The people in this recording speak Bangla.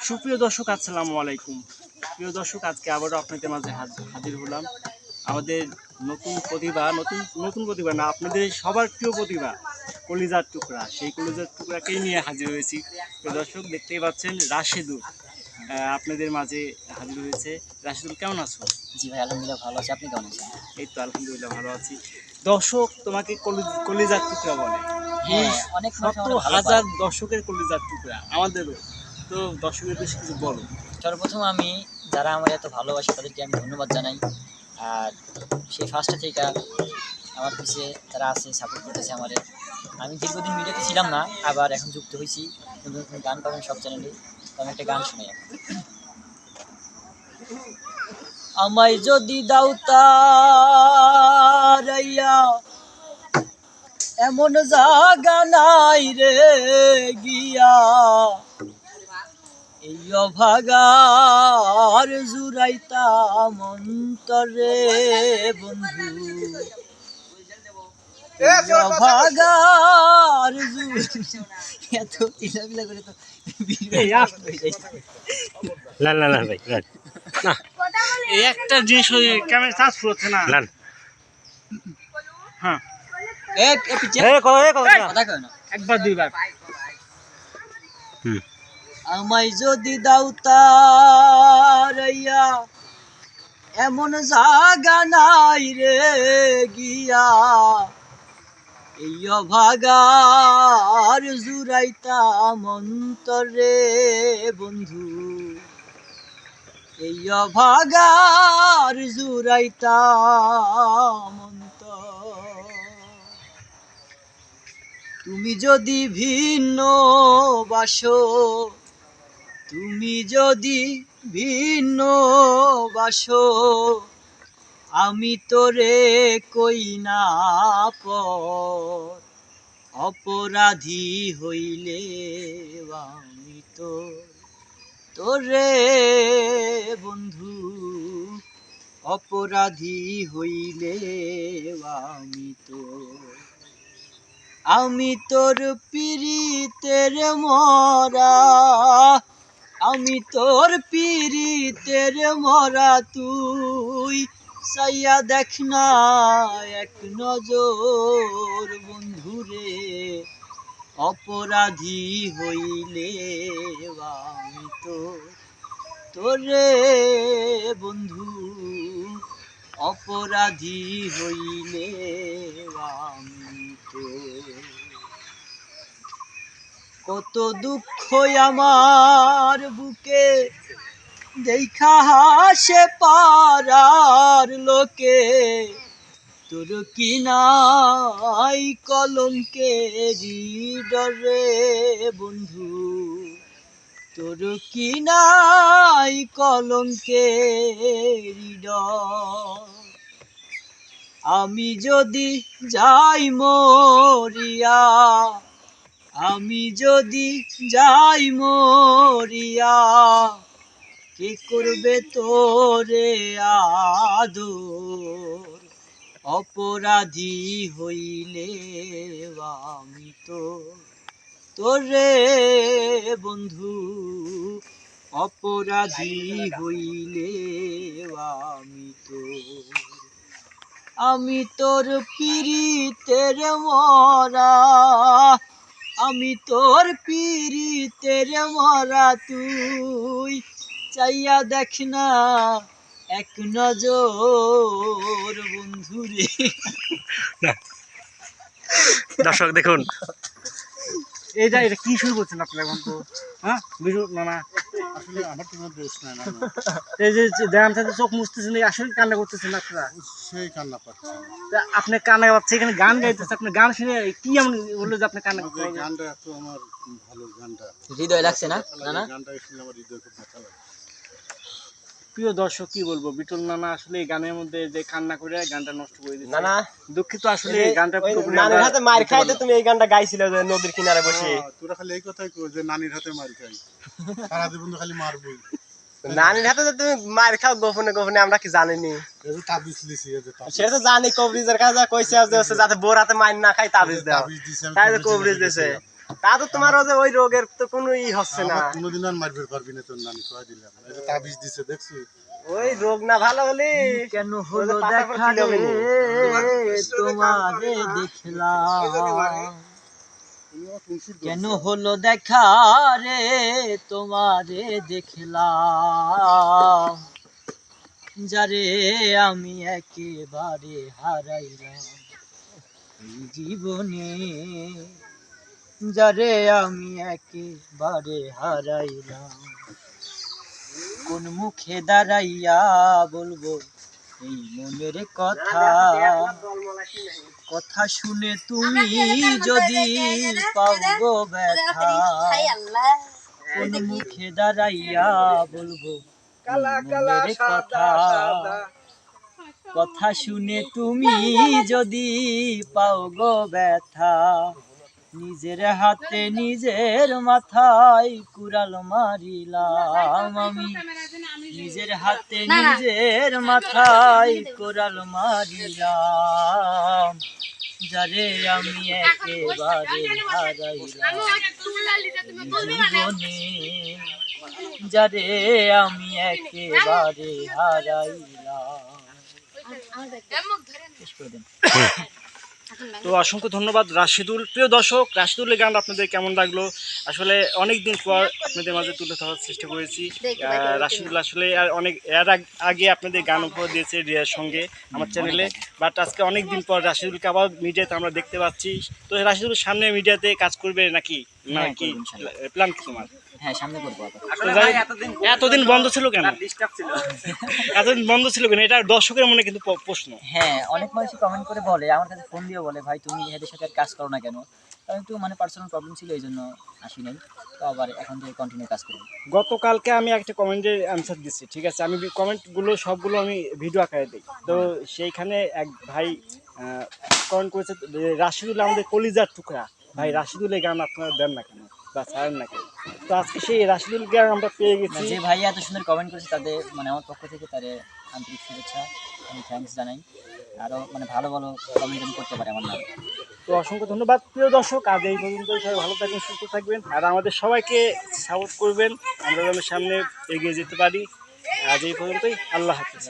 সুপ্রিয় দর্শক, আসসালামু আলাইকুম। প্রিয় দর্শক, আজকে আবারও আপনাদের মাঝে হাজির হলাম। আমাদের নতুন প্রতিভা, নতুন প্রতিভা না, আপনাদের সবার প্রিয় প্রতিভা কলিজার টুকরা, সেই কলিজার টুকরাকেই নিয়ে হাজির হয়েছি। প্রিয় দর্শক, দেখতেই পাচ্ছেন রাশেদুল আপনাদের মাঝে হাজির হয়েছে। রাশেদুল, কেমন আছো? জি ভাই, আলহামদুলিল্লাহ ভালো আছি। আপনি কেমন আছেন? এই তো আলহামদুলিল্লাহ ভালো আছি। দর্শক তোমাকে কলিজার টুকরা বলে। হ্যাঁ, অনেক মানুষ শত আমাকে ভালো হাজার পায়। দর্শকের কলিজার টুকরা আমাদেরও। তো দর্শকের বেশি কিছু বলো। সর্বপ্রথম আমি যারা আমার এত ভালোবাসে তাদেরকে আমি ধন্যবাদ জানাই। আর সেই ফার্স্টে থেকে আমার পিছিয়ে যারা আছে, সাপোর্ট করতেছে আমাদের। আমি দীর্ঘদিন মিডিয়াতে ছিলাম না, আবার এখন যুক্ত হয়েছি। নতুন নতুন গান পাবেন সব চ্যানেলে। তো আমি একটা গান শুনি এখন। আমায় যদি দাও তারাইয়া, এমন জাগা নাই রে গিয়া, এই অভাগার জুড়াইতাম অন্তরে বন্ধু, এই অভাগার এত পিলাপিলা করে তো ভাই এই একটা জিনিস ওই ক্যামেরা চার্জ হচ্ছে না। হ্যাঁ, কথা কয় না। একবার দুইবার। আমায় যদি দাও তারাইয়া, এমন জাগা নাই রে গিয়া, এই অভাগার জুড়াইতাম অন্তরে বন্ধু, এই অভাগার জুড়াইতাম অন্তর। তুমি যদি ভিন্ন বাসো, তুমি যদি ভিন্ন বাসো, আমি তোরে কই না পর, অপরাধী হইলে আমি তো তোরে বন্ধু, অপরাধী হইলে আমি তোর পিরিতের মরা, আমি তোর পিরিতের মরা, তুই চাইয়া দেখ না এক নজর বন্ধুরে, অপরাধী হইলে আমি তো তোরে বন্ধু, অপরাধী হইলে আমি তো। কত দুঃখ আমার বুকে দেখা হাসে পারার লোকে, তোর কি নাই কলঙ্কেরি ডরে বন্ধু, তোর কি নাই কলঙ্কেরি ডর। আমি যদি যাই মরিয়া, আমি যদি যাই মরিয়া, কে করবে তোরে আদর, অপরাধী হইলে আমি তো তোরে বন্ধু, অপরাধী হইলে আমি তো। আমি তোর পিরিতের মরা, আমি তোর পিরিতের মরা, তুই চাইয়া দেখ না এক নজর বন্ধুরে। দর্শক দেখুন, এটা কি শুরু করছেন আপনারা এখন? তো হ্যাঁ না না, আসলে আমার তো কোনো দোষ নাই। না এই যে ধ্যান থেকে চোখ মুছতেছেন, আসলে কান্না করতেছেন আপনারা? সেই কান্না পাচ্ছে। আপনি কান্না পাচ্ছে, এখানে গান গাইতেছে, আপনি গান শুনে কি এমন বললো যে আপনি কান্না করতে? গানটা এত আমার ভালো, গানটা হৃদয় লাগছে না? না গানটা শুনে আমার হৃদয় খুব ব্যথা লাগে। প্রিয় দর্শক, কি বলবো, বিটল নানা আসলে এই গানের মধ্যে যে কান্না করে গানটা নষ্ট করে দিচ্ছে। নানা দুঃখিত, আসলে এই গানটা নানির হাতে মার খাইতে তুমি এই গানটা গাইছিলে যে নদীর কিনারে বসে। তোরা খালি এই কথাই কই যে নানির হাতে মার খাই, সারা জীবন তো খালি মারবই। নানির হাতে যে তুমি মার খাও গোপনে গোপনে, আমরা কি জানিনি? এই যে তাবিজ লিছি, এই যে সে তো জানি, কবরিজের কাছে কইছে যে যাতে বোর হাতে মার না খাই তাবিজ দাও, তাবিজ দিছে, আমি তাই তো কবরিজ দিছে। তা তো তোমার ওই রোগের তো কোনো হচ্ছে না। আমার কোনোদিন আর মারবের পারবি না তোর নানি কয়ে দিলাম। এই যে তাবিজ দিছে দেখছি। ওই রোগ না ভালো হলে কেন হলো দেখা রে তোমারে দেখলাম, কেন হলো দেখা রে তোমারে দেখলাম, যারে আমি একেবারে হারাইলাম এই জীবনে, যারে আমি একেবারে হারাইলাম। কোন মুখে দাঁড়াইয়া বলবো এই মনের কথা, কথা শুনে তুমি যদি পাও গো ব্যথা, কোন মুখে দাঁড়াইয়া বলবো এই মনের কথা, কথা শুনে তুমি যদি পাও গো ব্যথা, নিজের হাতে নিজের মাথায় কুড়াল মারিলাম আমি, নিজের হাতে নিজের মাথায় কুড়াল মারিলাম, যারে আমি একেবারে হারাইলাম জীবনে, যারে আমি একেবারে হারাইলাম। শেষ করে দেন। তো অসংখ্য ধন্যবাদ রাশিদুল। প্রিয় দর্শক, রাশিদুলের গান আপনাদের কেমন লাগলো? আসলে অনেক দিন পর আপনাদের মাঝে তুলে ধরার চেষ্টা করেছি। রাশিদুল আসলে আগে আপনাদের গান উপহার দিয়েছে রিয়ার সঙ্গে আমার চ্যানেলে, বাট আজকে অনেক দিন পর রাশিদুলকে আবার মিডিয়াতে আমরা দেখতে পাচ্ছি। তো রাশিদুল সামনে মিডিয়াতে কাজ করবে নাকি, হ্যাঁ, নাকি করবো ইনশাল্লাহ। প্ল্যান কি তোমার? হ্যাঁ, সামনে করবো আবার। তো এতদিন বন্ধ ছিল কেন? এতদিন বন্ধ ছিল কেন, এটা দর্শকের মনে কিন্তু প্রশ্ন। হ্যাঁ, অনেক মানুষই কমেন্ট করে বলে, আমার কাছে ফোন দিয়ে বলে, ভাই তুমি এদের সাথে আর কাজ করো না কেন? কারণ একটু মানে পার্সোনাল প্রবলেম ছিল, এই জন্য আসি নাই। তো আবার এখন থেকে কন্টিনিউ কাজ করবো। গতকালকে আমি একটা কমেন্টের অ্যান্সার দিচ্ছি, ঠিক আছে? আমি কমেন্টগুলো সবগুলো আমি ভিডিও আকারে দিই। তো সেইখানে এক ভাই কমেন্ট করেছে, রাশিদুল আমাদের কলিজার টুকরা, ভাই রাশিদুলের গান আপনারা দেন না কেন বা ছাড়েন না কেন? তো আজকে সেই রাশিদুল গান আমরা পেয়ে গেছি। যে ভাই এত সুন্দর কমেন্ট করেছে তাদের মানে আমার পক্ষ থেকে তাদের আন্তরিক শুভেচ্ছা, আমি থ্যাঙ্কস জানাই। আরও মানে ভালো ভালো কমেন্ট আমি করতে পারি আমার নাম। তো অসংখ্য ধন্যবাদ প্রিয় দর্শক, আজ এই পর্যন্ত। সবাই ভালো থাকবেন, সুস্থ থাকবেন, আর আমাদের সবাইকে সাপোর্ট করবেন, আমরা যেন সামনে এগিয়ে যেতে পারি। আজ এই পর্যন্তই, আল্লাহ হাফেজ।